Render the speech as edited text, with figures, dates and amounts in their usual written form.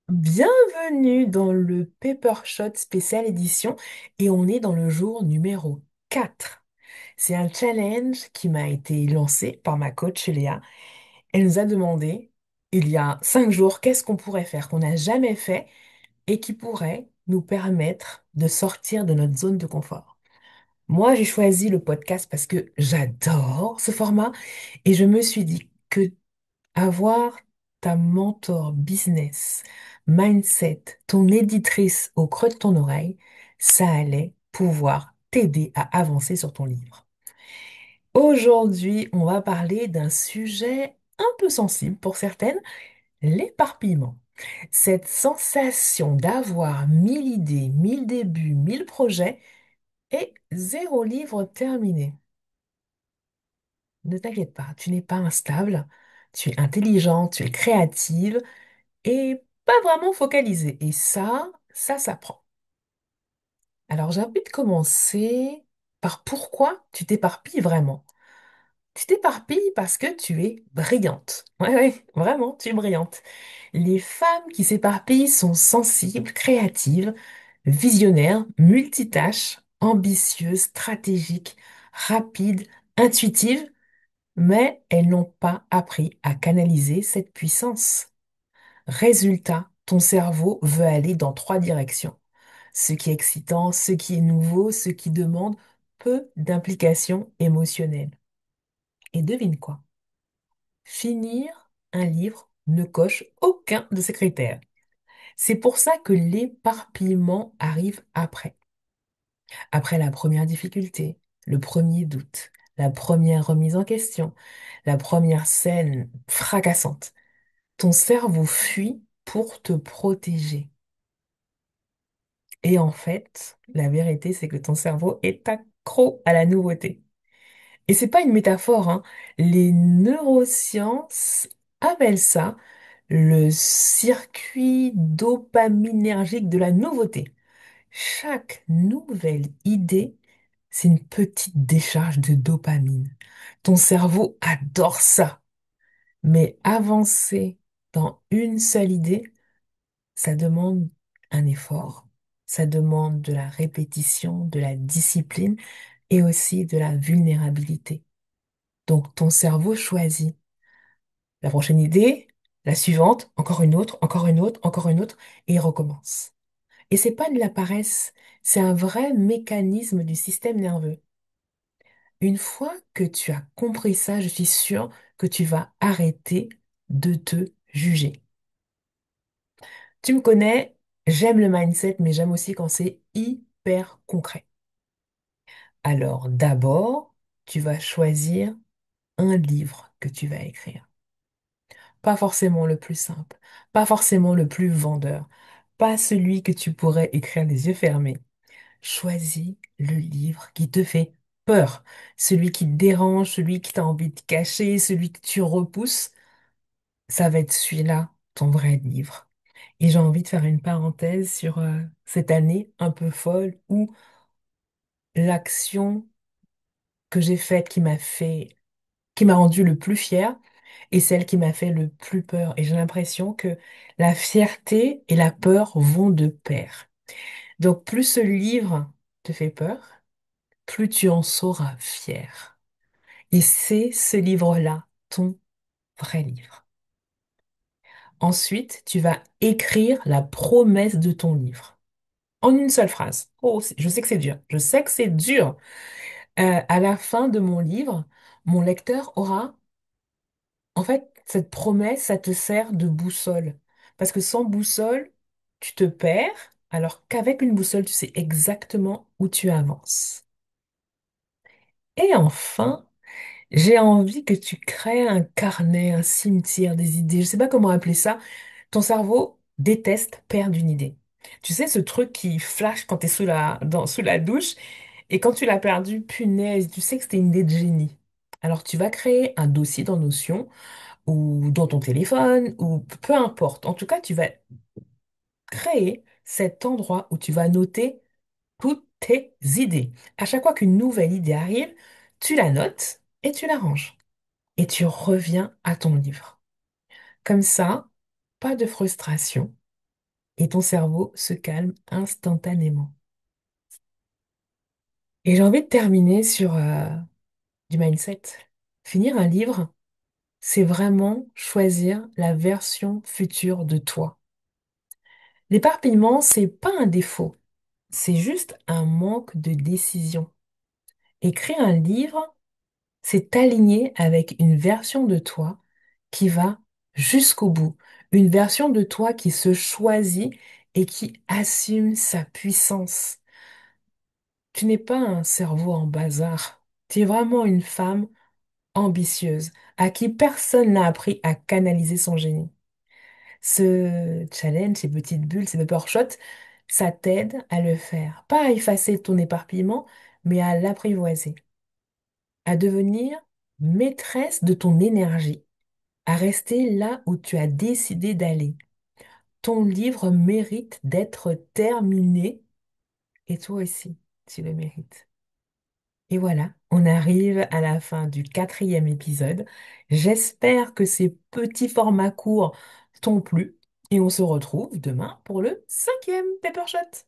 Bienvenue dans le Paper Shot spécial édition et on est dans le jour numéro 4. C'est un challenge qui m'a été lancé par ma coach Léa. Elle nous a demandé, il y a 5 jours, qu'est-ce qu'on pourrait faire qu'on n'a jamais fait et qui pourrait nous permettre de sortir de notre zone de confort. Moi, j'ai choisi le podcast parce que j'adore ce format et je me suis dit que avoir ta mentor business, mindset, ton éditrice au creux de ton oreille, ça allait pouvoir t'aider à avancer sur ton livre. Aujourd'hui, on va parler d'un sujet un peu sensible pour certaines, l'éparpillement. Cette sensation d'avoir 1000 idées, 1000 débuts, 1000 projets et zéro livre terminé. Ne t'inquiète pas, tu n'es pas instable, tu es intelligente, tu es créative et pas vraiment focalisée. Et ça s'apprend. Alors j'ai envie de commencer par pourquoi tu t'éparpilles vraiment. Tu t'éparpilles parce que tu es brillante. Ouais, ouais, vraiment, tu es brillante. Les femmes qui s'éparpillent sont sensibles, créatives, visionnaires, multitâches, ambitieuses, stratégiques, rapides, intuitives, mais elles n'ont pas appris à canaliser cette puissance. Résultat, ton cerveau veut aller dans trois directions. Ce qui est excitant, ce qui est nouveau, ce qui demande peu d'implication émotionnelle. Et devine quoi? Finir un livre ne coche aucun de ces critères. C'est pour ça que l'éparpillement arrive après. Après la première difficulté, le premier doute, la première remise en question, la première scène fracassante. Ton cerveau fuit pour te protéger. Et en fait, la vérité, c'est que ton cerveau est accro à la nouveauté. Et c'est pas une métaphore, hein. Les neurosciences appellent ça le circuit dopaminergique de la nouveauté. Chaque nouvelle idée, c'est une petite décharge de dopamine. Ton cerveau adore ça. Mais avancer dans une seule idée, ça demande un effort, ça demande de la répétition, de la discipline et aussi de la vulnérabilité. Donc ton cerveau choisit la prochaine idée, la suivante, encore une autre, encore une autre, encore une autre, et il recommence. Et c'est pas de la paresse, c'est un vrai mécanisme du système nerveux. Une fois que tu as compris ça, je suis sûre que tu vas arrêter de te juger. Tu me connais, j'aime le mindset, mais j'aime aussi quand c'est hyper concret. Alors d'abord, tu vas choisir un livre que tu vas écrire. Pas forcément le plus simple, pas forcément le plus vendeur, pas celui que tu pourrais écrire les yeux fermés. Choisis le livre qui te fait peur, celui qui te dérange, celui qui t'a envie de cacher, celui que tu repousses. Ça va être celui-là, ton vrai livre. Et j'ai envie de faire une parenthèse sur cette année un peu folle où l'action que j'ai faite qui m'a rendu le plus fier et celle qui m'a fait le plus peur. Et j'ai l'impression que la fierté et la peur vont de pair. Donc plus ce livre te fait peur, plus tu en seras fier. Et c'est ce livre-là, ton vrai livre. Ensuite, tu vas écrire la promesse de ton livre. En une seule phrase. Oh, je sais que c'est dur. Je sais que c'est dur. À la fin de mon livre, mon lecteur aura, en fait, cette promesse, ça te sert de boussole. Parce que sans boussole, tu te perds, alors qu'avec une boussole, tu sais exactement où tu avances. Et enfin, j'ai envie que tu crées un carnet, un cimetière des idées. Je sais pas comment appeler ça. Ton cerveau déteste perdre une idée. Tu sais, ce truc qui flash quand t'es sous la douche et quand tu l'as perdu, punaise, tu sais que c'était une idée de génie. Alors tu vas créer un dossier dans Notion ou dans ton téléphone ou peu importe. En tout cas, tu vas créer cet endroit où tu vas noter toutes tes idées. À chaque fois qu'une nouvelle idée arrive, tu la notes et tu la ranges. Et tu reviens à ton livre. Comme ça, pas de frustration. et ton cerveau se calme instantanément. Et j'ai envie de terminer sur du mindset. Finir un livre, c'est vraiment choisir la version future de toi. L'éparpillement, c'est pas un défaut, c'est juste un manque de décision. Écrire un livre, c'est t'aligner avec une version de toi qui va jusqu'au bout. Une version de toi qui se choisit et qui assume sa puissance. Tu n'es pas un cerveau en bazar. Tu es vraiment une femme ambitieuse à qui personne n'a appris à canaliser son génie. Ce challenge, ces petites bulles, ces pepper shots, ça t'aide à le faire. Pas à effacer ton éparpillement, mais à l'apprivoiser, à devenir maîtresse de ton énergie, à rester là où tu as décidé d'aller. Ton livre mérite d'être terminé et toi aussi, tu le mérites. Et voilà, on arrive à la fin du quatrième épisode. J'espère que ces petits formats courts t'ont plu et on se retrouve demain pour le cinquième Pepper Shot.